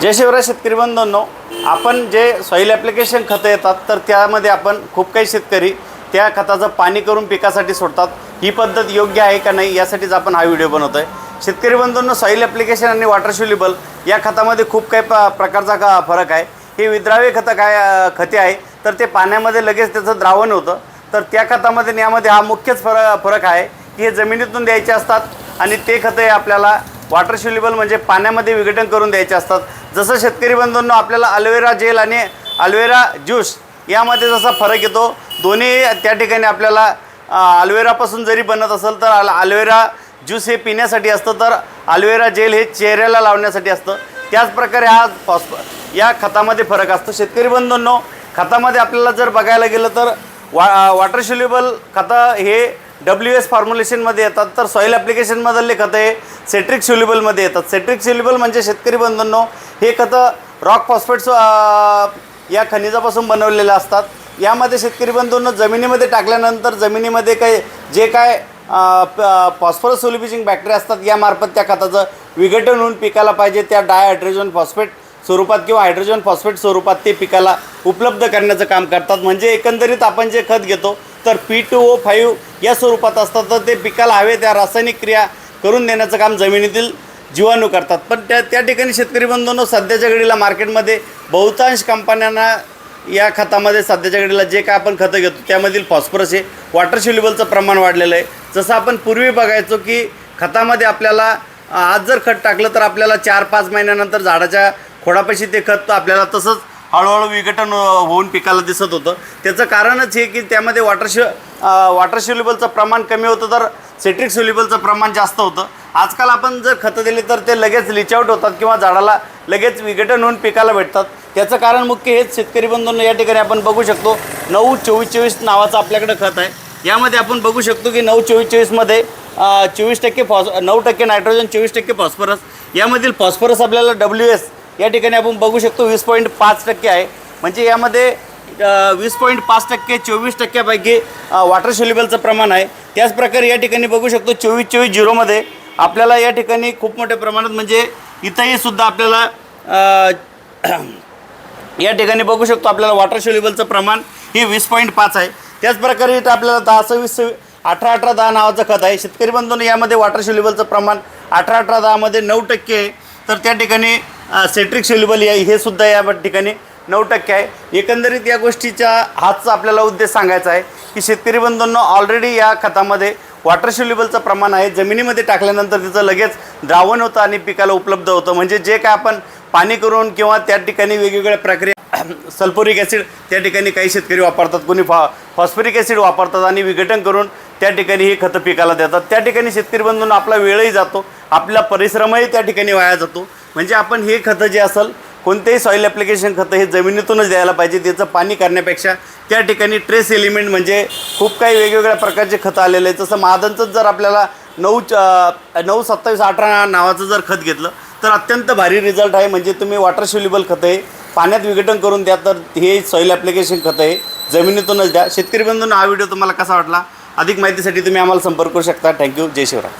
जय शिवराय शेतकरी बंधूंनो, आपण जे सॉईल ॲप्लिकेशन खतं येतात तर त्यामध्ये आपण खूप काही शेतकरी त्या खताचं पाणी करून पिकासाठी सोडतात। ही पद्धत योग्य आहे का नाही यासाठीच आपण हा व्हिडिओ बनवतोय। शेतकरी बंधूंनो, सॉईल ॲप्लिकेशन आणि वॉटर सोल्युबल या खतामध्ये खूप काही प्रकारचा फरक आहे। हे विद्राव्य खते आहे तर ते पाण्यामध्ये लगेच त्याचं द्रावण होतं, तर त्या खतामध्ये आणि यामध्ये हा मुख्यच फरक आहे की हे जमिनीतून द्यायचे असतात आणि ते खतं आपल्याला वॉटर सोल्युबल म्हणजे पाण्यामध्ये विघटन करून द्यायचे असतात। जसं शेतकरी बंधूंनो, आपल्याला अलोवेरा जेल आणि अलोवेरा ज्यूस यामध्ये जसा फरक येतो, दोन्ही त्या ठिकाणी आपल्याला अलोवेरापासून जरी बनत असेल तर अलोवेरा ज्यूस हे पिण्यासाठी असतं, तर अलोवेरा जेल हे चेहऱ्याला लावण्यासाठी असतं। त्याच प्रकारे या खतामध्ये फरक असतो। शेतकरी बंधूंनो, खतामध्ये आपल्याला जर बघायला गेलं तर वॉटर सोल्युबल खतं हे WS फॉर्म्युलेशनमध्ये येतात, तर सॉईल ॲप्लिकेशनमधले खतं हे सेट्रिक सोल्युबलमध्ये येतात। सेट्रिक सोल्युबल म्हणजे शेतकरी बंधूंनो, हे खतं रॉक फॉस्फेट्स या खनिजापासून बनवलेले असतात। यामध्ये शेतकरी बंधूंनो, जमिनीमध्ये टाकल्यानंतर जमिनीमध्ये जे काय फॉस्फरस सोल्युबिजिंग बॅक्टेरिया असतात यामार्फत त्या खताचं विघटन होऊन पिकाला पाहिजे त्या डायहायड्रोजन फॉस्फेट स्वरूपात किंवा हायड्रोजन फॉस्फेट स्वरूपात ते पिकाला उपलब्ध करण्याचं काम करतात। म्हणजे एकंदरीत आपण जे खत घेतो तर P2O5 या स्वरूपात असतात, तर ते पिकाला हवे त्या रासायनिक क्रिया करून देण्याचं काम जमिनीतील जीवाणू करतात। पण त्या ठिकाणी शेतकरी बंधूंनो, सध्याच्या घडीला मार्केटमध्ये बहुतांश कंपन्यांना या खतामध्ये सध्याच्या घडीला जे काय आपण खतं घेतो त्यामधील फॉस्फरस हे वॉटर सोल्युबलचं प्रमाण वाढलेलं आहे। जसं आपण पूर्वी बघायचो की खतामध्ये आपल्याला आज जर खत टाकलं तर आपल्याला 4-5 महिन्यानंतर झाडाच्या खोडापाशी ते खत आपल्याला तसंच हळूहळू विघटन होऊन पिकाला दिसत होतं। त्याचं कारणच हे की त्यामध्ये वॉटर सोल्युबलचं प्रमाण कमी होतं तर सेट्रिक सोल्युबलचं प्रमाण जास्त होतं। आजकाल आपण जर खतं दिली तर ते लगेच लीच आउट होतात किंवा झाडाला लगेच विघटन होऊन पिकाला भेटतात। त्याचं कारण मुख्य हेच शेतकरी बंधूंनो, या ठिकाणी आपण बघू शकतो 9-24-24 नावाचं आपल्याकडे खत आहे। यामध्ये आपण बघू शकतो की 9-24-24मध्ये 9% नायट्रोजन, 24% फॉस्फरस। यामधील फॉस्फरस आपल्याला WS या ठिकाणी आपण बघू शकतो 20.5% आहे। म्हणजे यामध्ये 20.5% 24%पैकी वॉटर सोल्युबलचं प्रमाण आहे। त्याचप्रकारे या ठिकाणी बघू शकतो 24-24-0मध्ये आपल्याला या ठिकाणी खूप मोठ्या प्रमाणात म्हणजे इथंही सुद्धा आपल्याला या ठिकाणी बघू शकतो आपल्याला वॉटर सोल्युबलचं प्रमाण हे 20.5 आहे। त्याचप्रकारे इथं आपल्याला 10-26 18-18-10 नावाचं खत आहे। शेतकरी बंधूंनो, यामध्ये वॉटर सोल्युबलचं प्रमाण 18-18-10मध्ये 9% आहे, तर त्या ठिकाणी सेट्रिक सोल्युबल हे सुद्धा या ठिकाणी 9% आहे। एकंदरीत या गोष्टीचा हाच आपल्याला उद्देश सांगायचा आहे की शेतकरी बंधूंनो, ऑलरेडी या खतामध्ये वॉटर सोल्युबलचं प्रमाण आहे। जमिनीमध्ये टाकल्यानंतर त्याचं लगेच द्रावण होतं आणि पिकाला उपलब्ध होतं। म्हणजे जे काय आपण पाणी करून किंवा त्या ठिकाणी वेगवेगळ्या प्रक्रिया सल्फ्युरिक ॲसिड त्या ठिकाणी काही शेतकरी वापरतात, कोणी फॉस्फरिक ॲसिड वापरतात आणि विघटन करून त्या ठिकाणी हे खतं पिकाला देतात। त्या ठिकाणी शेतकरी बंधूंनो, आपला वेळही जातो, आपला परिश्रमही त्या ठिकाणी वाया जातो। म्हणजे आपण हे खतं जे असेल कोणतेही सॉईल ॲप्लिकेशन खतं हे जमिनीतूनच द्यायला पाहिजे। त्याचं पाणी करण्यापेक्षा त्या ठिकाणी ट्रेस एलिमेंट म्हणजे खूप काही वेगवेगळ्या प्रकारचे खतं आलेले आहेत। जसं महादनचंच जर आपल्याला 9-27-18 नावाचं जर खत घेतलं तर अत्यंत भारी रिझल्ट आहे। म्हणजे तुम्ही वॉटर सोल्युबल खतं हे पाण्यात विघटन करून द्या, तर हे सॉईल ॲप्लिकेशन खतं हे जमिनीतूनच द्या। शेतकरी बंधूंनो, हा व्हिडिओ तुम्हाला कसा वाटला? अधिक माहितीसाठी तुम्ही आम्हाला संपर्क करू शकता। थँक्यू। जय शिवराय।